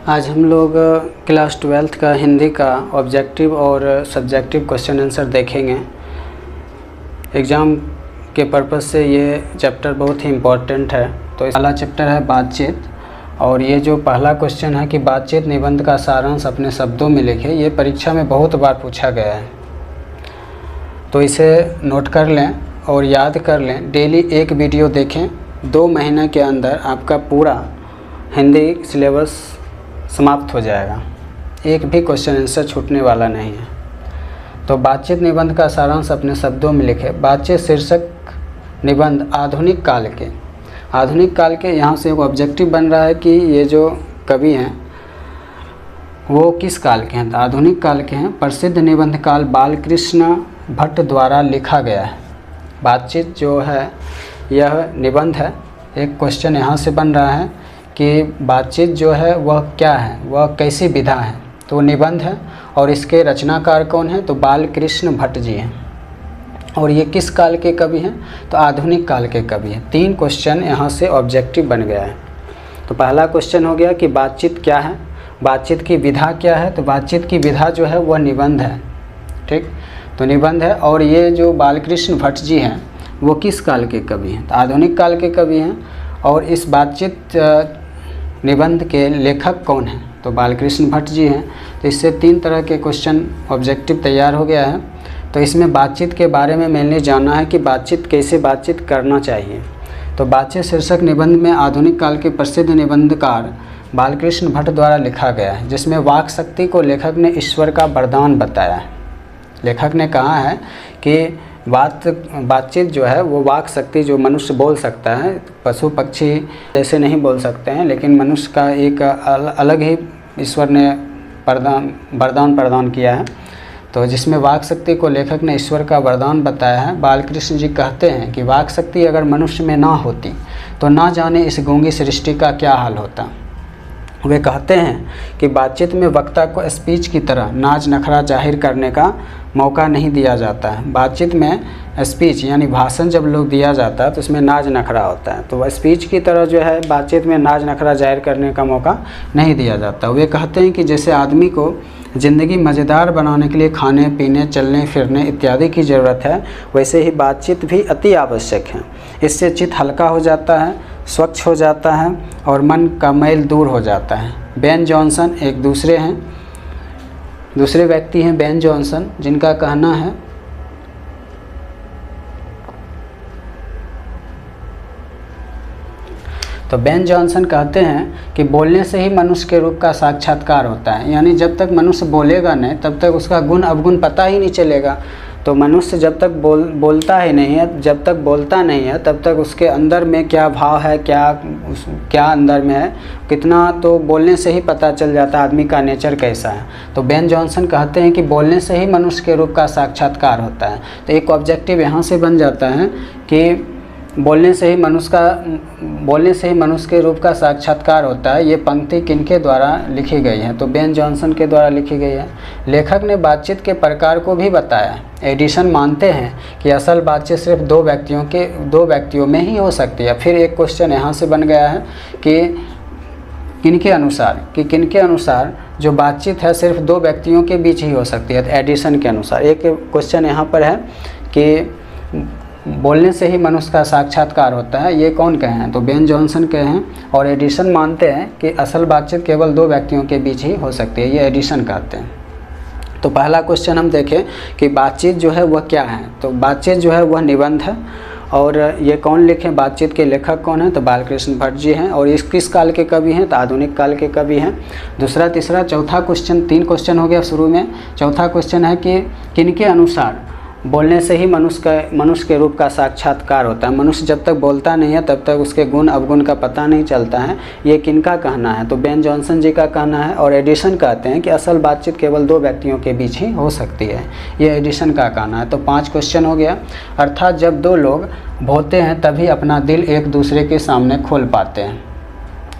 आज हम लोग क्लास 12th का हिंदी का ऑब्जेक्टिव और सब्जेक्टिव क्वेश्चन आंसर देखेंगे। एग्ज़ाम के पर्पज़ से ये चैप्टर बहुत ही इम्पोर्टेंट है। तो पहला चैप्टर है बातचीत, और ये जो पहला क्वेश्चन है कि बातचीत निबंध का सारांश अपने शब्दों में लिखें, ये परीक्षा में बहुत बार पूछा गया है। तो इसे नोट कर लें और याद कर लें। डेली एक वीडियो देखें, 2 महीने के अंदर आपका पूरा हिंदी सिलेबस समाप्त हो जाएगा, एक भी क्वेश्चन आंसर छूटने वाला नहीं है। तो बातचीत निबंध का सारांश अपने शब्दों में लिखें। बातचीत शीर्षक निबंध आधुनिक काल के यहाँ से एक ऑब्जेक्टिव बन रहा है कि ये जो कवि हैं वो किस काल के हैं, तो आधुनिक काल के हैं। प्रसिद्ध निबंध काल बालकृष्ण भट्ट द्वारा लिखा गया है। बातचीत जो है यह निबंध है। एक क्वेश्चन यहाँ से बन रहा है कि बातचीत जो है वह क्या है, वह कैसी विधा है, तो निबंध है। और इसके रचनाकार कौन है, तो बालकृष्ण भट्ट जी हैं। और ये किस काल के कवि हैं, तो आधुनिक काल के कवि हैं। 3 क्वेश्चन यहाँ से ऑब्जेक्टिव बन गया है। तो पहला क्वेश्चन हो गया कि बातचीत क्या है, बातचीत की विधा क्या है, तो बातचीत की विधा जो है वह निबंध है। ठीक, तो निबंध है। और ये जो बालकृष्ण भट्ट जी हैं वो किस काल के कवि हैं, तो आधुनिक काल के कवि हैं। और इस बातचीत निबंध के लेखक कौन हैं, तो बालकृष्ण भट्ट जी हैं। तो इससे 3 तरह के क्वेश्चन ऑब्जेक्टिव तैयार हो गया है। तो इसमें बातचीत के बारे में मैंने जाना है कि बातचीत कैसे बातचीत करना चाहिए। तो बातचीत शीर्षक निबंध में आधुनिक काल के प्रसिद्ध निबंधकार बालकृष्ण भट्ट द्वारा लिखा गया है, जिसमें वाक शक्ति को लेखक ने ईश्वर का वरदान बताया है। लेखक ने कहा है कि बातचीत जो है वो वाक शक्ति जो मनुष्य बोल सकता है, पशु पक्षी जैसे नहीं बोल सकते हैं, लेकिन मनुष्य का एक अलग ही ईश्वर ने वरदान प्रदान किया है। तो जिसमें वाक शक्ति को लेखक ने ईश्वर का वरदान बताया है। बालकृष्ण जी कहते हैं कि वाक शक्ति अगर मनुष्य में ना होती तो ना जाने इस गूंगी सृष्टि का क्या हाल होता। वे कहते हैं कि बातचीत में वक्ता को स्पीच की तरह नाज नखरा जाहिर करने का मौका नहीं दिया जाता है। बातचीत में स्पीच यानी भाषण जब लोग दिया जाता है तो उसमें नाज नखरा होता है। तो वह स्पीच की तरह जो है बातचीत में नाज नखरा जाहिर करने का मौका नहीं दिया जाता। वे कहते हैं कि जैसे आदमी को ज़िंदगी मज़ेदार बनाने के लिए खाने पीने चलने फिरने इत्यादि की ज़रूरत है, वैसे ही बातचीत भी अति आवश्यक है। इससे चित्त हल्का हो जाता है, स्वच्छ हो जाता है और मन का मैल दूर हो जाता है। बेन जॉनसन एक दूसरे व्यक्ति हैं, बेन जॉनसन, जिनका कहना है तो बेन जॉनसन कहते हैं कि बोलने से ही मनुष्य के रूप का साक्षात्कार होता है। यानी जब तक मनुष्य बोलेगा नहीं तब तक उसका गुण अवगुण पता ही नहीं चलेगा। तो मनुष्य जब तक बोलता ही नहीं है, जब तक बोलता नहीं है तब तक उसके अंदर में क्या भाव है, क्या अंदर में है, कितना, तो बोलने से ही पता चल जाता है आदमी का नेचर कैसा है। तो बेन जॉनसन कहते हैं कि बोलने से ही मनुष्य के रूप का साक्षात्कार होता है। तो एक ऑब्जेक्टिव यहाँ से बन जाता है कि बोलने से ही मनुष्य के रूप का साक्षात्कार होता है। ये पंक्ति किनके द्वारा लिखी गई है, तो बेन जॉनसन के द्वारा लिखी गई है। लेखक ने बातचीत के प्रकार को भी बताया। एडिसन मानते हैं कि असल बातचीत सिर्फ 2 व्यक्तियों में ही हो सकती है। फिर एक क्वेश्चन यहाँ से बन गया है कि किनके अनुसार जो बातचीत है सिर्फ 2 व्यक्तियों के बीच ही हो सकती है, तो एडिसन के अनुसार। एक क्वेश्चन यहाँ पर है कि बोलने से ही मनुष्य का साक्षात्कार होता है, ये कौन कहे हैं, तो बेन जॉनसन कहे हैं। और एडिसन मानते हैं कि असल बातचीत केवल 2 व्यक्तियों के बीच ही हो सकती है, ये एडिसन कहते हैं। तो पहला क्वेश्चन हम देखें कि बातचीत जो है वह क्या है, तो बातचीत जो है वह निबंध है। और ये कौन लिखे, बातचीत के लेखक कौन है, तो बालकृष्ण भट्ट जी हैं। और इस किस काल के कवि हैं, तो आधुनिक काल के कवि हैं। दूसरा, तीसरा, चौथा क्वेश्चन, 3 क्वेश्चन हो गया शुरू में। चौथा क्वेश्चन है कि किनके अनुसार बोलने से ही मनुष्य के रूप का साक्षात्कार होता है। मनुष्य जब तक बोलता नहीं है तब तक उसके गुण अवगुण का पता नहीं चलता है। ये किनका कहना है, तो बेन जॉनसन जी का कहना है। और एडिसन कहते हैं कि असल बातचीत केवल 2 व्यक्तियों के बीच ही हो सकती है, ये एडिसन का कहना है। तो 5 क्वेश्चन हो गया। अर्थात जब 2 लोग बोलते हैं तभी अपना दिल एक दूसरे के सामने खोल पाते हैं।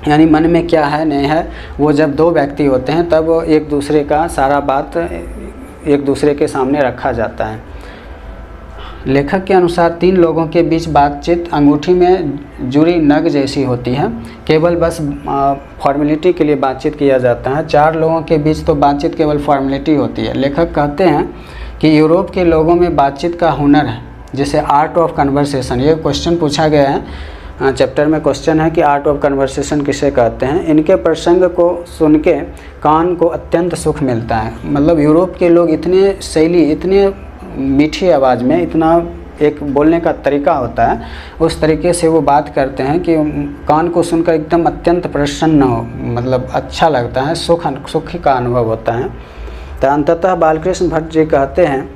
यानी मन में क्या है नहीं है वो जब 2 व्यक्ति होते हैं तब एक दूसरे का सारा बात एक दूसरे के सामने रखा जाता है। लेखक के अनुसार 3 लोगों के बीच बातचीत अंगूठी में जुड़ी नग जैसी होती है, केवल बस फॉर्मेलिटी के लिए बातचीत किया जाता है। 4 लोगों के बीच तो बातचीत केवल फॉर्मेलिटी होती है। लेखक कहते हैं कि यूरोप के लोगों में बातचीत का हुनर है, जिसे आर्ट ऑफ कन्वर्सेशन, ये क्वेश्चन पूछा गया है चैप्टर में, क्वेश्चन है कि आर्ट ऑफ कन्वर्सेशन किसे कहते हैं। इनके प्रसंग को सुन के कान को अत्यंत सुख मिलता है। मतलब यूरोप के लोग इतने शैली, इतने मीठी आवाज़ में, इतना एक बोलने का तरीका होता है, उस तरीके से वो बात करते हैं कि कान को सुनकर एकदम अत्यंत प्रसन्न हो, मतलब अच्छा लगता है, सुख का अनुभव होता है। तो अंततः बालकृष्ण भट्ट जी कहते हैं,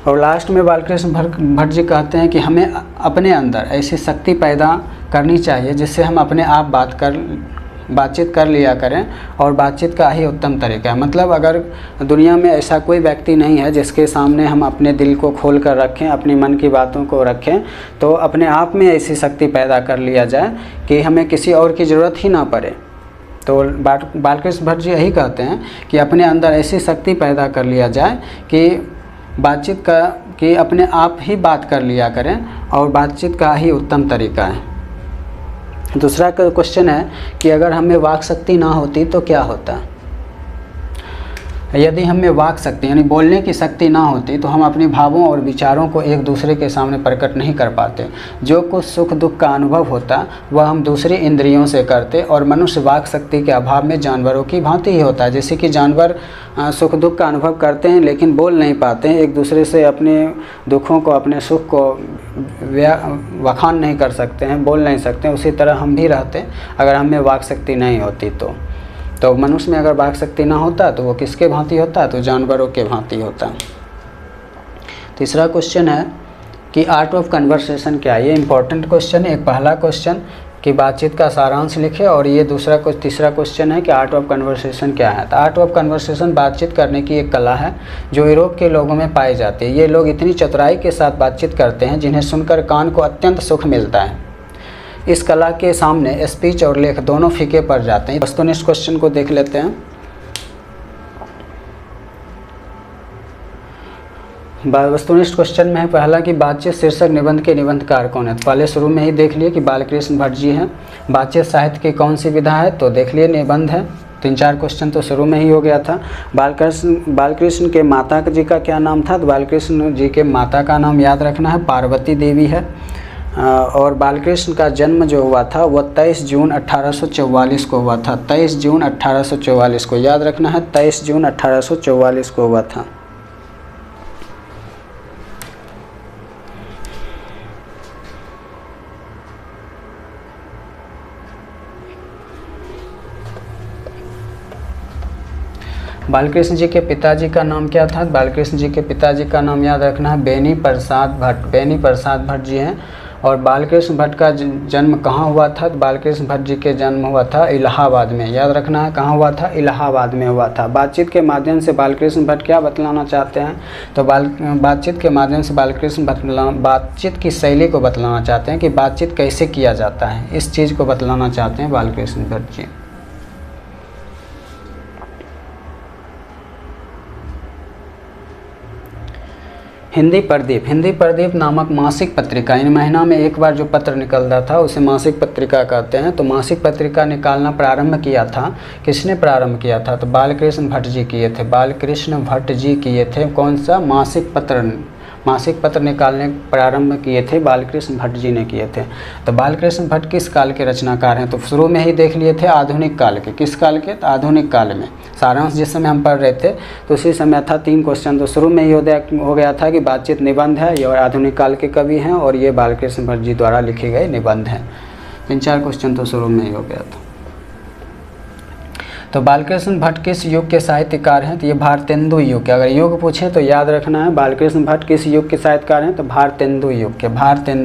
और लास्ट में बालकृष्ण भट्ट जी कहते हैं कि हमें अपने अंदर ऐसी शक्ति पैदा करनी चाहिए जिससे हम अपने आप बातचीत कर लिया करें, और बातचीत का ही उत्तम तरीका है। मतलब अगर दुनिया में ऐसा कोई व्यक्ति नहीं है जिसके सामने हम अपने दिल को खोल कर रखें, अपनी मन की बातों को रखें, तो अपने आप में ऐसी शक्ति पैदा कर लिया जाए कि हमें किसी और की ज़रूरत ही ना पड़े। तो बालकृष्ण भट्ट जी यही कहते हैं कि अपने अंदर ऐसी शक्ति पैदा कर लिया जाए कि बातचीत का, कि अपने आप ही बात कर लिया करें, और बातचीत का ही उत्तम तरीका है। दूसरा क्वेश्चन है कि अगर हमें वाक शक्ति ना होती तो क्या होता? यदि हमें वाक शक्ति यानी बोलने की शक्ति ना होती तो हम अपने भावों और विचारों को एक दूसरे के सामने प्रकट नहीं कर पाते। जो कुछ सुख दुख का अनुभव होता वह हम दूसरी इंद्रियों से करते, और मनुष्य वाक शक्ति के अभाव में जानवरों की भांति ही होता है। जैसे कि जानवर सुख दुख का अनुभव करते हैं लेकिन बोल नहीं पाते हैं, एक दूसरे से अपने दुखों को, अपने सुख को बखान नहीं कर सकते हैं, बोल नहीं सकते हैं। उसी तरह हम भी रहते अगर हमें वाक शक्ति नहीं होती तो मनुष्य में अगर वाक शक्ति ना होता तो वो किसके भांति होता? तो जानवरों के भांति होता। तीसरा क्वेश्चन है कि आर्ट ऑफ कन्वर्सेशन क्या है? ये इंपॉर्टेंट क्वेश्चन है। एक पहला क्वेश्चन कि बातचीत का सारांश लिखे, और ये तीसरा क्वेश्चन है कि आर्ट ऑफ कन्वर्सेशन क्या है। तो आर्ट ऑफ कन्वर्सेशन बातचीत करने की एक कला है जो यूरोप के लोगों में पाई जाती है। ये लोग इतनी चतुराई के साथ बातचीत करते हैं जिन्हें सुनकर कान को अत्यंत सुख मिलता है। इस कला के सामने स्पीच और लेख दोनों फीके पड़ जाते हैं। वस्तुनिष्ठ क्वेश्चन को देख लेते हैं। वस्तुनिष्ठ क्वेश्चन में है पहला कि बातचीत शीर्षक निबंध के निबंधकार कौन है? तो पहले शुरू में ही देख लिए कि बालकृष्ण भट्ट जी हैं। बातचीत साहित्य की कौन सी विधा है? तो देख लिए निबंध है। 3-4 क्वेश्चन तो शुरू में ही हो गया था। बालकृष्ण के माता जी का क्या नाम था? तो बालकृष्ण जी के माता का नाम याद रखना है, पार्वती देवी है। और बालकृष्ण का जन्म जो हुआ था वह 23 जून 1844 को हुआ था। 23 जून 1844 को याद रखना है, 23 जून 1844 को हुआ था। बालकृष्ण जी के पिताजी का नाम क्या था? बालकृष्ण जी के पिताजी का नाम याद रखना है, बेनी प्रसाद भट्ट। बेनी प्रसाद भट्ट जी हैं। और बालकृष्ण भट्ट का जन्म कहाँ हुआ था? तो बालकृष्ण भट्ट जी के जन्म हुआ था इलाहाबाद में। याद रखना है कहाँ हुआ था? इलाहाबाद में हुआ था। बातचीत के माध्यम से बालकृष्ण भट्ट क्या बतलाना चाहते हैं? तो बातचीत के माध्यम से बालकृष्ण भट्ट बातचीत की शैली को बतलाना चाहते हैं कि बातचीत कैसे किया जाता है, इस चीज़ को बतलाना चाहते हैं बालकृष्ण भट्ट जी। हिंदी प्रदीप नामक मासिक पत्रिका, इन महीना में एक बार जो पत्र निकलता था उसे मासिक पत्रिका कहते हैं। तो मासिक पत्रिका निकालना प्रारंभ किया था, किसने प्रारंभ किया था? तो बालकृष्ण भट्ट जी किए थे। बालकृष्ण भट्ट जी किए थे। कौन सा? मासिक पत्र निकालने प्रारंभ किए थे बालकृष्ण भट्ट जी ने किए थे। तो बालकृष्ण भट्ट किस काल के रचनाकार हैं? तो शुरू में ही देख लिए थे आधुनिक काल के। किस काल के? तो आधुनिक काल में। सारांश जिस समय हम पढ़ रहे थे तो उसी समय था। 3 क्वेश्चन तो शुरू में ही हो गया था कि बातचीत निबंध है, ये आधुनिक काल के कवि हैं और ये बालकृष्ण भट्ट जी द्वारा लिखे गए निबंध हैं। 3-4 क्वेश्चन तो शुरू में ही हो गया था। तो बालकृष्ण भट्ट किस युग के साहित्यकार हैं? तो ये भारतेंदु युग के। अगर युग पूछे तो याद रखना है बालकृष्ण भट्ट किस युग के साहित्यकार हैं? तो भारतेंदु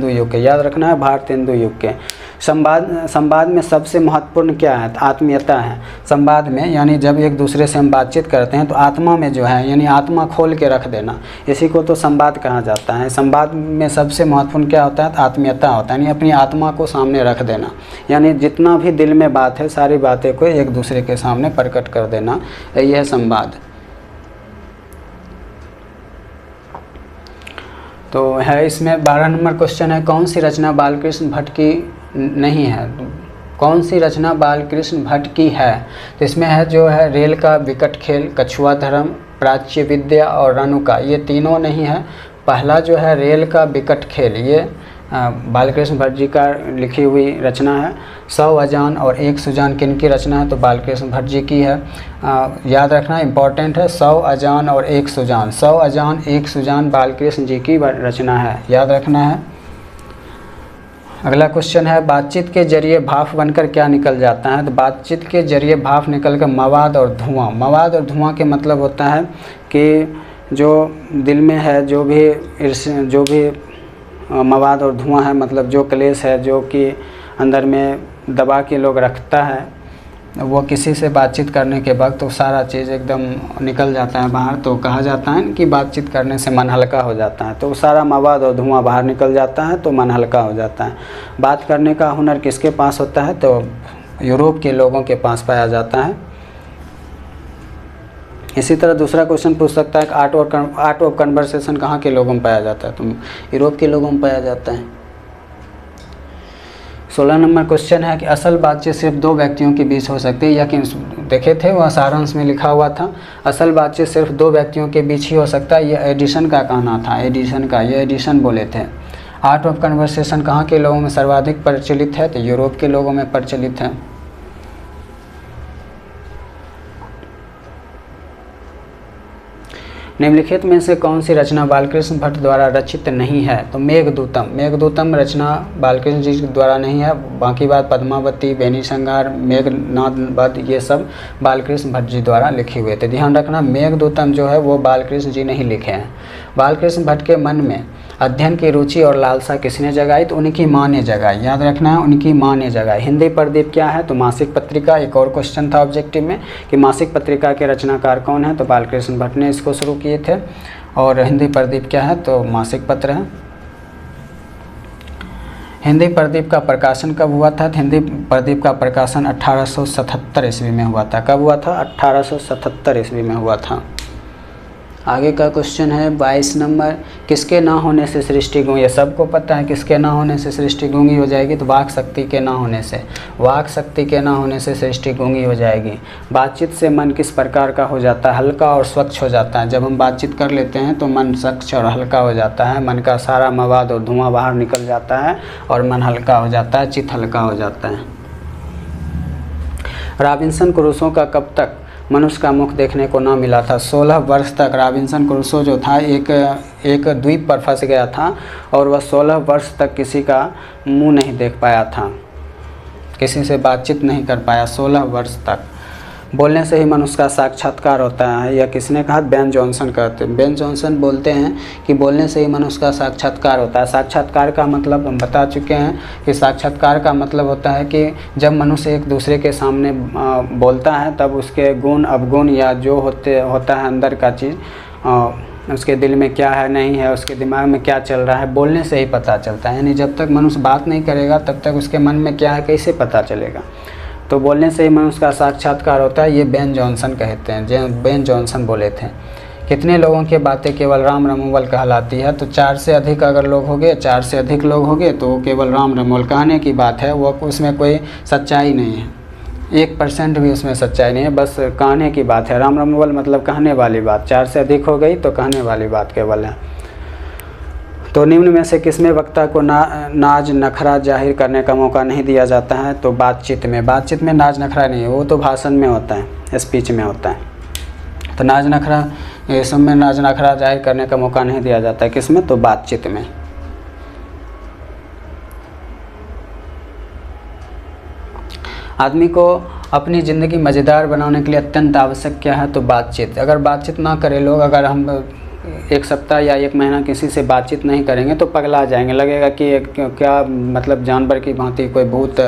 युग के। याद रखना है भारतेंदु युग के। संवाद में सबसे महत्वपूर्ण क्या है? तो आत्मीयता है। संवाद में यानी जब एक दूसरे से हम बातचीत करते हैं तो आत्मा में जो है यानी आत्मा खोल के रख देना, इसी को तो संवाद कहा जाता है। संवाद में सबसे महत्वपूर्ण क्या होता है? तो आत्मीयता होता है, यानी अपनी आत्मा को सामने रख देना, यानी जितना भी दिल में बात है सारी बातें को एक दूसरे के सामने प्रकट कर देना, यही है संवाद। तो है इसमें 12 नंबर क्वेश्चन है, कौन सी रचना बालकृष्ण भट्ट की नहीं है? कौन सी रचना बालकृष्ण भट्ट की है? तो इसमें है जो है रेल का विकट खेल, कछुआ धर्म, प्राच्य विद्या और रेणुका, ये तीनों नहीं है। पहला जो है रेल का विकट खेल, ये बालकृष्ण भट्ट जी का लिखी हुई रचना है। 100 अजान और 1 सुजान किन की रचना है? तो बालकृष्ण भट्ट जी की है। याद रखना इम्पॉर्टेंट है, 100 अजान और 1 सुजान, 100 अजान 1 सुजान बालकृष्ण जी की रचना है, याद रखना है। अगला क्वेश्चन है, बातचीत के जरिए भाप बनकर क्या निकल जाता है? तो बातचीत के जरिए भाप निकलकर मवाद और धुआं। मवाद और धुआं के मतलब होता है कि जो दिल में है जो भी मवाद और धुआं है, मतलब जो क्लेश है जो कि अंदर में दबा के लोग रखता है, वो किसी से बातचीत करने के वक्त तो सारा चीज़ एकदम निकल जाता है बाहर। तो कहा जाता है कि बातचीत करने से मन हल्का हो जाता है, तो सारा मवाद और धुआं बाहर निकल जाता है तो मन हल्का हो जाता है। बात करने का हुनर किसके पास होता है? तो यूरोप के लोगों के पास पाया जाता है। इसी तरह दूसरा क्वेश्चन पूछ सकता है कि आर्ट ऑफ कन्वर्सेशन कहाँ के लोगों में पाया जाता है? तो यूरोप के लोगों में पाया जाता है। 16 नंबर क्वेश्चन है कि असल बातचीत सिर्फ 2 व्यक्तियों के बीच हो सकती है या कि देखे थे वह सारांश में लिखा हुआ था, असल बातचीत सिर्फ 2 व्यक्तियों के बीच ही हो सकता है। यह एडिसन का कहना था, एडिसन का, ये एडिसन बोले थे। आर्ट ऑफ कन्वर्सेशन कहाँ के लोगों में सर्वाधिक प्रचलित है? तो यूरोप के लोगों में प्रचलित है। निम्नलिखित में से कौन सी रचना बालकृष्ण भट्ट द्वारा रचित नहीं है? तो मेघदूतम, मेघदूतम रचना बालकृष्ण जी द्वारा नहीं है। बाकी बात पद्मावती, बेनी संगार, मेघनाद वध, ये सब बालकृष्ण भट्ट जी द्वारा लिखे हुए थे। ध्यान रखना मेघदूतम जो है वो बालकृष्ण जी नहीं लिखे हैं। बालकृष्ण भट्ट के मन में अध्ययन की रुचि और लालसा किसने जगाई? तो उनकी माँ ने जगाई, याद रखना है, उनकी माँ ने जगाई। हिंदी प्रदीप क्या है? तो मासिक पत्रिका। एक और क्वेश्चन था ऑब्जेक्टिव में कि मासिक पत्रिका के रचनाकार कौन है? तो बालकृष्ण भट्ट ने इसको शुरू किए थे। और हिंदी प्रदीप क्या है? तो मासिक पत्र है। हिंदी प्रदीप का प्रकाशन कब हुआ था? तो हिंदी प्रदीप का प्रकाशन 1877 ईस्वी में हुआ था। कब हुआ था? 1877 ईस्वी में हुआ था। आगे का क्वेश्चन है 22 नंबर, किसके ना होने से सृष्टि गूंगी? ये सबको पता है किसके ना होने से सृष्टि गूंगी हो जाएगी? तो वाक शक्ति के ना होने से, वाक शक्ति के ना होने से सृष्टि गूंगी हो जाएगी। बातचीत से मन किस प्रकार का हो जाता है? हल्का और स्वच्छ हो जाता है। जब हम बातचीत कर लेते हैं तो मन स्वच्छ और हल्का हो जाता है, मन का सारा मवाद और धुआं बाहर निकल जाता है और मन हल्का हो जाता है, चित्त हल्का हो जाता है। रॉबिन्सन क्रूसो का कब तक मनुष्य का मुख देखने को ना मिला था? 16 वर्ष तक रॉबिन्सन क्रूसो जो था एक द्वीप पर फंस गया था और वह 16 वर्ष तक किसी का मुंह नहीं देख पाया था, किसी से बातचीत नहीं कर पाया 16 वर्ष तक। बोलने से ही मनुष्य का साक्षात्कार होता है, यह किसने कहा? बेन जॉनसन कहते हैं। बेन जॉनसन बोलते हैं कि बोलने से ही मनुष्य का साक्षात्कार होता है। साक्षात्कार का मतलब हम बता चुके हैं कि साक्षात्कार का मतलब होता है कि जब मनुष्य एक दूसरे के सामने बोलता है तब उसके गुण अवगुण या जो होता है अंदर का चीज़, उसके दिल में क्या है नहीं है, उसके दिमाग में क्या चल रहा है, बोलने से ही पता चलता है। यानी जब तक मनुष्य बात नहीं करेगा तब तक उसके मन में क्या है कैसे पता चलेगा? तो बोलने से ही मनुष्य का साक्षात्कार होता है, ये बेन जॉनसन कहते हैं, बेन जॉनसन बोले थे। कितने लोगों की बातें केवल राम रमोवल कहलाती है? तो 4 से अधिक अगर लोग होंगे, 4 से अधिक लोग होंगे तो केवल राम रमोवल कहने की बात है, वो उसमें कोई सच्चाई नहीं है, 1% भी उसमें सच्चाई नहीं है, बस कहने की बात है। राम रमोवल मतलब कहने वाली बात, 4 से अधिक हो गई तो कहने वाली बात केवल है। तो निम्न में से किसमें वक्ता को नाज नखरा जाहिर करने का मौका नहीं दिया जाता है? तो बातचीत में। बातचीत में नाज नखरा नहीं है, वो तो भाषण में होता है, स्पीच में होता है। तो नाज नखरा, ये सब में नाज नखरा जाहिर करने का मौका नहीं दिया जाता है, किसमें? तो बातचीत में। आदमी को अपनी ज़िंदगी मज़ेदार बनाने के लिए अत्यंत आवश्यक क्या है? तो बातचीत। अगर बातचीत ना करें लोग, अगर हम 1 सप्ताह या 1 महीना किसी से बातचीत नहीं करेंगे तो पगला जाएंगे, लगेगा कि क्या मतलब जानवर की भांति कोई भूत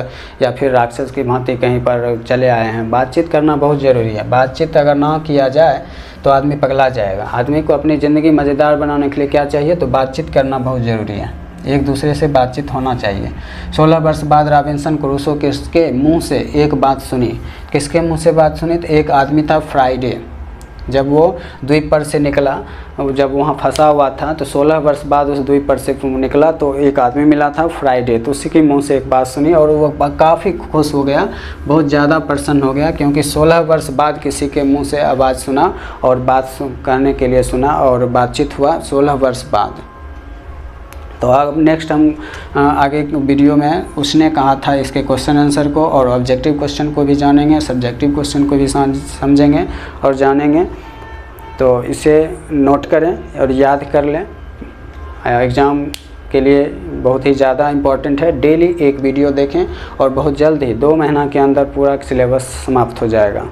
या फिर राक्षस की भांति कहीं पर चले आए हैं। बातचीत करना बहुत ज़रूरी है। बातचीत अगर ना किया जाए तो आदमी पगला जाएगा। आदमी को अपनी ज़िंदगी मज़ेदार बनाने के लिए क्या चाहिए? तो बातचीत करना बहुत ज़रूरी है, एक दूसरे से बातचीत होना चाहिए। 16 वर्ष बाद रॉबिन्सन क्रूसो किसके मुंह से एक बात सुनी? किसके मुंह से बात सुनी? तो एक आदमी था फ्राइडे, जब वो द्वीप पर से निकला, जब वहाँ फंसा हुआ था तो 16 वर्ष बाद उस द्वीप पर से निकला तो एक आदमी मिला था फ्राइडे, तो उसी के मुंह से एक बात सुनी और वो काफ़ी खुश हो गया, बहुत ज़्यादा प्रसन्न हो गया, क्योंकि 16 वर्ष बाद किसी के मुंह से आवाज़ सुना और बात करने के लिए सुना और बातचीत हुआ 16 वर्ष बाद। तो अब नेक्स्ट हम आगे वीडियो में उसने कहा था इसके क्वेश्चन आंसर को और ऑब्जेक्टिव क्वेश्चन को भी जानेंगे, सब्जेक्टिव क्वेश्चन को भी समझेंगे और जानेंगे। तो इसे नोट करें और याद कर लें, एग्ज़ाम के लिए बहुत ही ज़्यादा इम्पॉर्टेंट है। डेली एक वीडियो देखें और बहुत जल्द ही 2 महीना के अंदर पूरा सिलेबस समाप्त हो जाएगा।